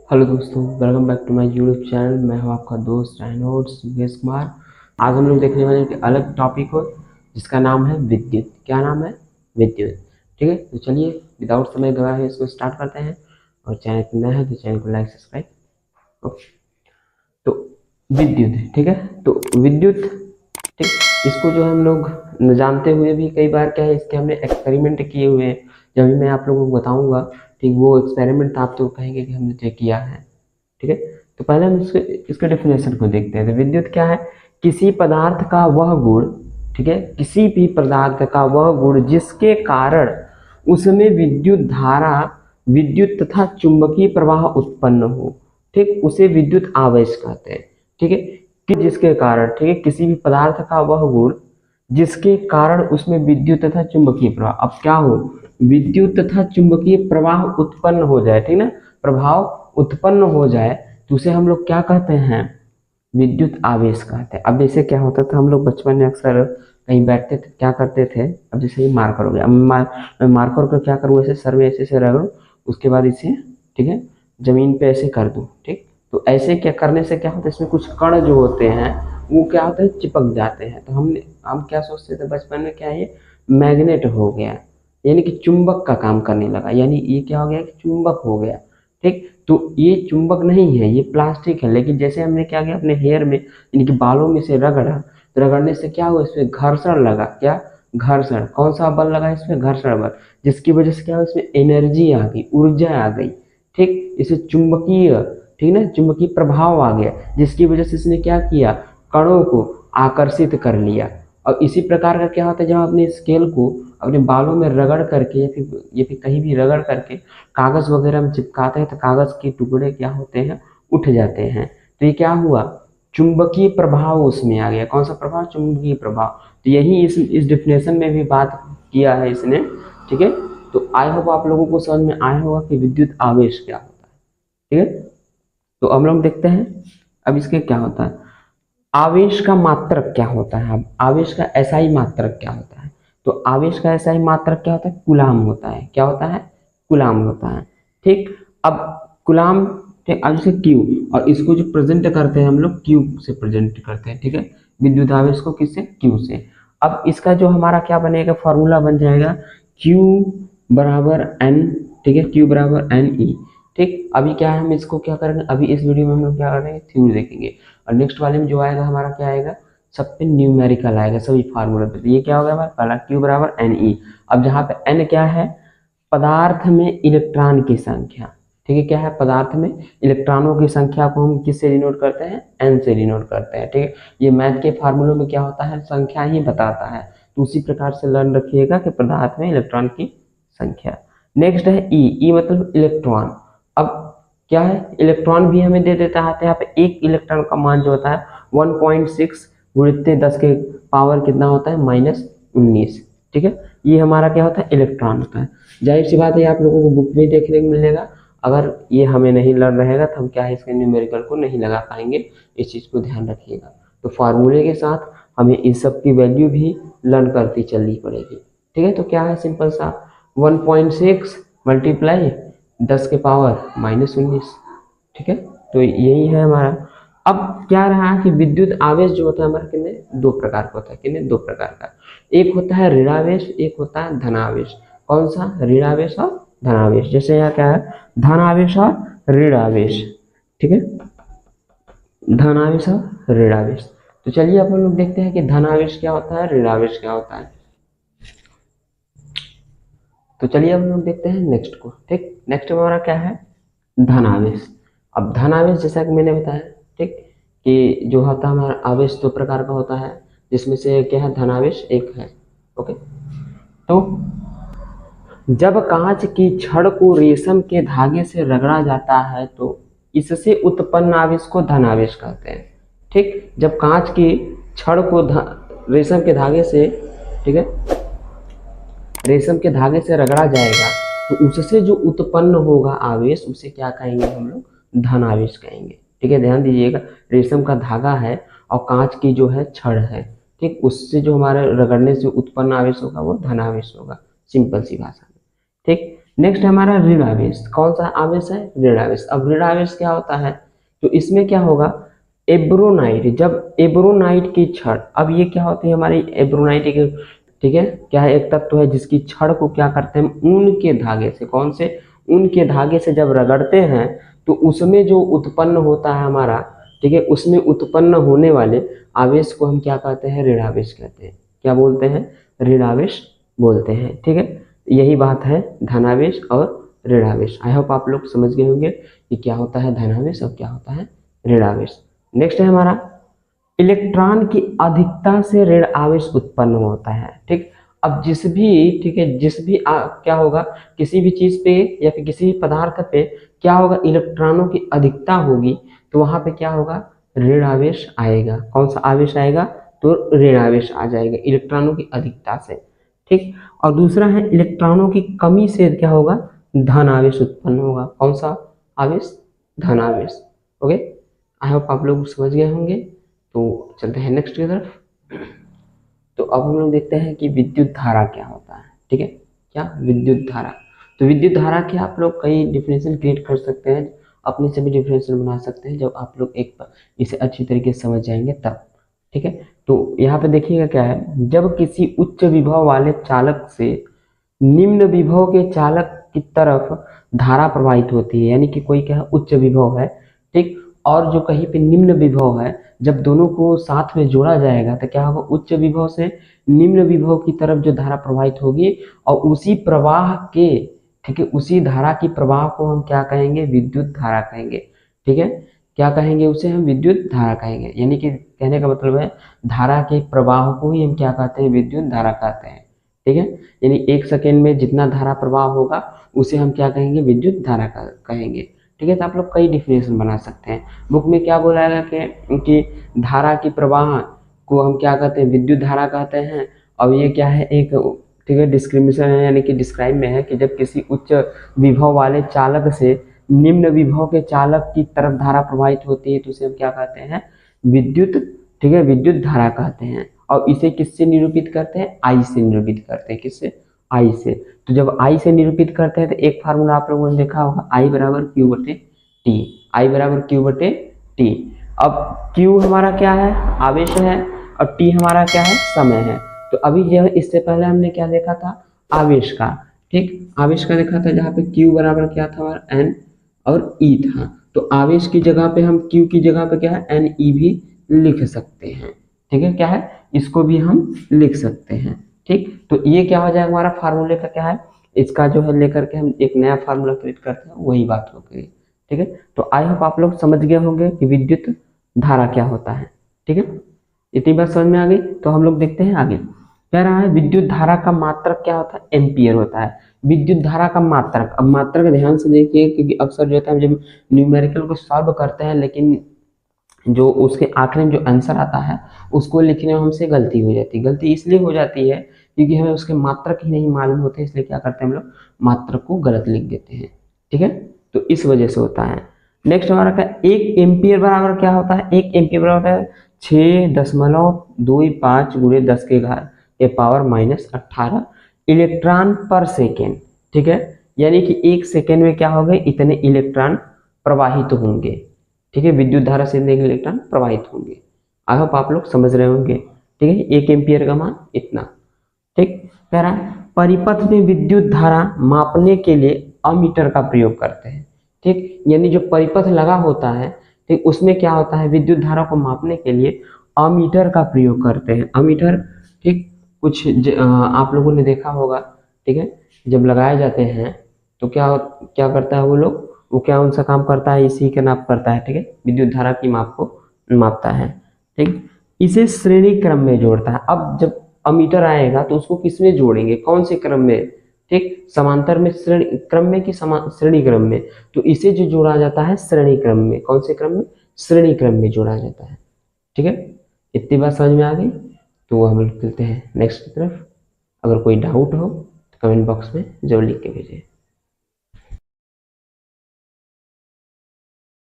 Hello दोस्तों, welcome back to my YouTube channel. मैं हूं आपका दोस्त रेनोड्स योगेश कुमार। आज हम लोग देखने वाले एक अलग टॉपिक हो जिसका नाम है विद्युत। क्या नाम है? विद्युत। ठीक है, तो चलिए विदाउट समय गवाए इसको स्टार्ट करते हैं। और चैनल पर नया है तो चैनल को लाइक सब्सक्राइब। ओके, तो विद्युत, ठीक है। तो विद्युत, ठीक, इसको जो हम लोग न जानते हुए भी कई बार क्या है, इसके हमने एक्सपेरिमेंट किए हुए हैं। जब भी मैं आप लोगों को बताऊंगा, ठीक, वो एक्सपेरिमेंट आप तो कहेंगे कि हमने चेक किया है। ठीक है, तो पहले हम इसके डेफिनेशन को देखते हैं। तो विद्युत क्या है? किसी पदार्थ का वह गुण, ठीक है, किसी भी पदार्थ का वह गुण जिसके कारण उसमें विद्युत धारा, विद्युत तथा चुंबकीय प्रवाह उत्पन्न हो, ठीक, उसे विद्युत आवेश कहते हैं। ठीक है, कि जिसके कारण, ठीक है, किसी भी पदार्थ का वह गुण जिसके कारण उसमें विद्युत तथा चुंबकीय प्रवाह, अब क्या हो, विद्युत तथा चुंबकीय प्रवाह उत्पन्न हो जाए, ठीक ना, प्रभाव उत्पन्न हो जाए, तो उसे हम लोग क्या कहते हैं? विद्युत आवेश कहते हैं। अब जैसे क्या होता था, हम लोग बचपन में अक्सर कहीं बैठते थे, क्या करते थे, अब जैसे ये मार्कर हो गया, अब मैं मार्कर को क्या करूँ, ऐसे सर में ऐसे से रगड़ूं, उसके बाद इसे, ठीक है, जमीन पे ऐसे कर दूं। ठीक, तो ऐसे क्या करने से क्या होता है, इसमें कुछ कण जो होते हैं वो क्या होता है, चिपक जाते हैं। तो हम क्या सोचते थे बचपन में, क्या है ये, मैग्नेट हो गया, यानी कि चुंबक का काम करने लगा, यानी ये क्या हो गया कि चुंबक हो गया। ठीक, तो ये चुंबक नहीं है, ये प्लास्टिक है। लेकिन जैसे हमने क्या किया, अपने हेयर में यानी कि बालों में से रगड़ा, तो रगड़ने से क्या हुआ, इसमें घर्षण लगा। क्या घर्षण? कौन सा बल लगा इसमें? घर्षण बल, जिसकी वजह से क्या हुआ, इसमें एनर्जी आ गई, ऊर्जा आ गई। ठीक, इसे चुंबकीय, ठीक ना, चुंबकीय प्रभाव आ गया, जिसकी वजह से इसने क्या किया, कणों को आकर्षित कर लिया। और इसी प्रकार का क्या होता है, जब अपने स्केल को अपने बालों में रगड़ करके या फिर कहीं भी रगड़ करके कागज वगैरह में चिपकाते हैं, तो कागज के टुकड़े क्या होते हैं, उठ जाते हैं। तो ये क्या हुआ, चुंबकीय प्रभाव उसमें आ गया। कौन सा प्रभाव? चुंबकीय प्रभाव। तो यही इस डिफिनेशन में भी बात किया है इसने। ठीक है, तो आई होप आप लोगों को समझ में आया होगा कि विद्युत आवेश क्या होता है। ठीक है, तो हम लोग देखते हैं अब इसके क्या होता है। आवेश का मात्रक क्या होता है? अब आवेश का एसआई मात्रक क्या होता है? तो आवेश का एसआई मात्रक क्या होता है? कूलाम होता है। क्या होता है? कूलाम होता है। ठीक, अब कूलाम, ठीक, अब जैसे क्यू, और इसको जो प्रेजेंट करते हैं हम लोग, क्यू से प्रेजेंट करते हैं। ठीक है, विद्युत आवेश को किससे? क्यू से। अब इसका जो हमारा क्या बनेगा, फॉर्मूला बन जाएगा क्यू बराबर एन। ठीक है, क्यू बराबर एन ई। ठीक, अभी क्या है, हम इसको क्या करेंगे, अभी इस वीडियो में हम लोग क्या करेंगे, थ्योरी देखेंगे। और नेक्स्ट वाले में जो आएगा हमारा क्या आएगा, सब पे न्यूमेरिकल आएगा, सभी फार्मूला पे। तो ये क्या होगा हमारा पहला, क्यू बराबर एन ई। अब जहाँ पे एन क्या है, पदार्थ में इलेक्ट्रॉन की संख्या। ठीक है, क्या है, पदार्थ में इलेक्ट्रॉनों की संख्या को हम किससे डिनोट करते हैं? एन से डिनोट करते हैं। ठीक है, ये मैथ के फार्मूलों में क्या होता है, संख्या ही बताता है। तो उसी प्रकार से लर्न रखिएगा कि पदार्थ में इलेक्ट्रॉन की संख्या। नेक्स्ट है ई। ई मतलब इलेक्ट्रॉन। अब क्या है, इलेक्ट्रॉन भी हमें दे देता है। तो यहाँ पे एक इलेक्ट्रॉन का मान जो होता है 1.6 गुणित 10 के पावर कितना होता है, -19। ठीक है, ये हमारा क्या होता है, इलेक्ट्रॉन होता है। जाहिर सी बात है, आप लोगों को बुक में देखने को मिलेगा। अगर ये हमें नहीं लर्न रहेगा तो हम क्या है, इसके न्यूमेरिकल को नहीं लगा पाएंगे। इस चीज़ को ध्यान रखिएगा। तो फार्मूले के साथ हमें इस सब की वैल्यू भी लर्न करती चलनी पड़ेगी। ठीक है, तो क्या है, सिंपल सा 1.6 मल्टीप्लाई 10 के पावर -19। ठीक है, तो यही है हमारा। अब क्या रहा कि विद्युत आवेश जो होता है हमारा कितने, दो प्रकार का होता है। कितने? दो प्रकार का। एक होता है ऋणावेश, एक होता है धनावेश। कौन सा? ऋणावेश और धनावेश। जैसे यहाँ क्या है, धनावेश और ऋणावेश। ठीक है, धनावेश और ऋणावेश। तो चलिए अपन लोग देखते हैं कि धनावेश क्या होता है, ऋणावेश क्या होता है। तो चलिए हम लोग देखते हैं नेक्स्ट को। ठीक, नेक्स्ट हमारा क्या है, धनावेश। अब धनावेश जैसा कि मैंने बताया, ठीक, कि जो होता है हमारा आवेश दो प्रकार का होता है, जिसमें से क्या है, धनावेश एक है। ओके, तो जब कांच की छड़ को रेशम के धागे से रगड़ा जाता है तो इससे उत्पन्न आवेश को धनावेश कहते हैं। ठीक, जब कांच की छड़ को रेशम के धागे से, ठीक है, रेशम के धागे से रगड़ा जाएगा तो उससे जो उत्पन्न होगा आवेश, उसे क्या कहेंगे हम लोग, धनावेश कहेंगे। ठीक है, ध्यान दीजिएगा, रेशम का धागा है और कांच की जो है छड़ है, ठीक, उससे जो हमारे रगड़ने से उत्पन्न आवेश होगा वो धनावेश होगा, सिंपल सी भाषा में। ठीक, नेक्स्ट है हमारा ऋण आवेश। कौन सा आवेश है? ऋण आवेश। अब ऋण आवेश क्या होता है? तो इसमें क्या होगा, एब्रोनाइट, जब एब्रोनाइट की छड़, अब ये क्या होती है हमारी एब्रोनाइट की, ठीक है, क्या है, एक तत्व है जिसकी छड़ को क्या करते हैं, ऊन के धागे से, कौन से, ऊन के धागे से जब रगड़ते हैं तो उसमें जो उत्पन्न होता है हमारा, ठीक है, उसमें उत्पन्न होने वाले आवेश को हम क्या कहते हैं? ऋण आवेश कहते हैं। क्या बोलते हैं? ऋण आवेश बोलते हैं। ठीक है, यही बात है धनावेश और ऋण आवेश। आई होप आप लोग समझ गए होंगे कि क्या होता है धनावेश और क्या होता है ऋण आवेश। नेक्स्ट है हमारा इलेक्ट्रॉन की अधिकता से ऋण आवेश उत्पन्न होता है। ठीक, अब जिस भी, ठीक है, जिस भी क्या होगा, किसी भी चीज पे या फिर किसी भी पदार्थ पे क्या होगा, इलेक्ट्रॉनों की अधिकता होगी तो वहां पे क्या होगा, ऋण आवेश आएगा। कौन सा आवेश आएगा? तो ऋण आवेश आ जाएगा इलेक्ट्रॉनों की अधिकता से। ठीक, और दूसरा है इलेक्ट्रॉनों की कमी से क्या होगा, धन आवेश उत्पन्न होगा। कौन सा आवेश? धन आवेश। ओके, आई होप आप लोग समझ गए होंगे। तो चलते हैं नेक्स्ट की तरफ। तो अब हम लोग देखते हैं कि विद्युत धारा क्या होता है। ठीक है, क्या विद्युत धारा? तो विद्युत धारा के आप लोग कई डिफिनेशन क्रिएट कर सकते हैं, अपने से भी डिफिनेशन बना सकते हैं जब आप लोग एक इसे अच्छी तरीके से समझ जाएंगे तब। ठीक है, तो यहाँ पे देखिएगा क्या है, जब किसी उच्च विभव वाले चालक से निम्न विभव के चालक की तरफ धारा प्रवाहित होती है, यानी कि कोई क्या है, उच्च विभव है, ठीक, और जो कहीं पे निम्न विभव है, जब दोनों को साथ में जोड़ा जाएगा तो क्या होगा, उच्च विभव से निम्न विभव की तरफ जो धारा प्रवाहित होगी और उसी प्रवाह के, ठीक है, उसी धारा की प्रवाह को हम क्या कहेंगे, विद्युत धारा कहेंगे। ठीक है, क्या कहेंगे उसे, हम विद्युत धारा कहेंगे। यानी कि कहने का मतलब है धारा के प्रवाह को ही हम क्या कहते हैं, विद्युत धारा कहते हैं। ठीक है, यानी एक सेकेंड में जितना धारा प्रवाह होगा उसे हम क्या कहेंगे, विद्युत धारा कहेंगे। ठीक है, तो आप लोग कई डिफिनेशन बना सकते हैं। बुक में क्या बोला है कि धारा की प्रवाह को हम क्या कहते हैं, विद्युत धारा कहते हैं। और ये क्या है, एक, ठीक है, डिस्क्रिमिनेशन है, यानी कि डिस्क्राइब में है कि जब किसी उच्च विभव वाले चालक से निम्न विभव के चालक की तरफ धारा प्रवाहित होती है तो उसे हम क्या कहते हैं, विद्युत, ठीक है, विद्युत धारा कहते हैं। और इसे किससे निरूपित करते हैं, आई से निरूपित करते हैं। किससे? आई से। तो जब आई से निरूपित करते हैं तो एक फार्मूला आप लोगों ने देखा होगा, आई बराबर क्यू बटे टी। आई बराबर क्यू बटे टी। अब क्यू हमारा क्या है, आवेश है, और टी हमारा क्या है, समय है। तो अभी जो इससे पहले हमने क्या देखा था, आवेश का, ठीक, आवेश का देखा था, जहाँ पे क्यू बराबर क्या था हमारा, एन और ई था। तो आवेश की जगह पे हम क्यू की जगह पे क्या है, एन ई भी लिख सकते हैं। ठीक है, क्या है, इसको भी हम लिख सकते हैं। ठीक, तो ये क्या हो जाएगा, हमारा फार्मूले का क्या है, इसका जो है लेकर के हम एक नया फार्मूला क्रिएट करते हैं, वही बात हो गई। ठीक है, तो आई होप आप लोग समझ गए होंगे कि विद्युत धारा क्या होता है। ठीक है, इतनी बात समझ में आ गई। तो हम लोग देखते हैं आगे कह रहा है, विद्युत धारा का मात्रक क्या होता है, एम्पियर होता है। विद्युत धारा का मात्रक, अब मात्रक ध्यान से देखिए, क्योंकि अक्सर जो होता है जब न्यूमेरिकल को सॉल्व करते हैं, लेकिन जो उसके आखिरी में जो आंसर आता है उसको लिखने में हमसे गलती हो जाती है। गलती इसलिए हो जाती है क्योंकि हमें उसके मात्रक ही नहीं मालूम होते, इसलिए क्या करते हैं हम लोग, मात्रक को गलत लिख देते हैं। ठीक है, तो इस वजह से होता है। नेक्स्ट हमारा क्या, एक एम्पियर बराबर क्या होता है, एक एम्पियर बराबर है 6.25 गुणे 10 के घात के पावर -18 इलेक्ट्रॉन पर सेकेंड। ठीक है, यानी कि एक सेकेंड में क्या होगा, इतने इलेक्ट्रॉन प्रवाहित होंगे। ठीक है, विद्युत धारा से इतने इलेक्ट्रॉन प्रवाहित होंगे। आई होप आप लोग समझ रहे होंगे। ठीक है, एक एम्पियर का मान इतना। ठीक, कह रहा है परिपथ में विद्युत धारा मापने के लिए अमीटर का प्रयोग करते हैं। ठीक, यानी जो परिपथ लगा होता है, ठीक, उसमें क्या होता है, विद्युत धारा को मापने के लिए अमीटर का प्रयोग करते हैं। अमीटर, ठीक, कुछ आप लोगों ने देखा होगा। ठीक है, जब लगाए जाते हैं तो क्या क्या करता है वो लोग, वो क्या उनका काम करता है, इसी का नाप करता है। ठीक है, विद्युत धारा की माप को मापता है। ठीक, इसे श्रेणी क्रम में जोड़ता है। अब जब अमीटर आएगा तो उसको किसमें जोड़ेंगे, कौन से क्रम में, ठीक, समांतर में, श्रेणी क्रम में कि श्रेणी क्रम में, तो इसे जो जोड़ा जाता है श्रेणी क्रम में। कौन से क्रम में, श्रेणी क्रम में जोड़ा जाता है। ठीक है, इतनी बात समझ में आ गई। तो हम लोग चलते हैं नेक्स्ट की तरफ। अगर कोई डाउट हो तो कमेंट बॉक्स में जरूर लिख के भेजें।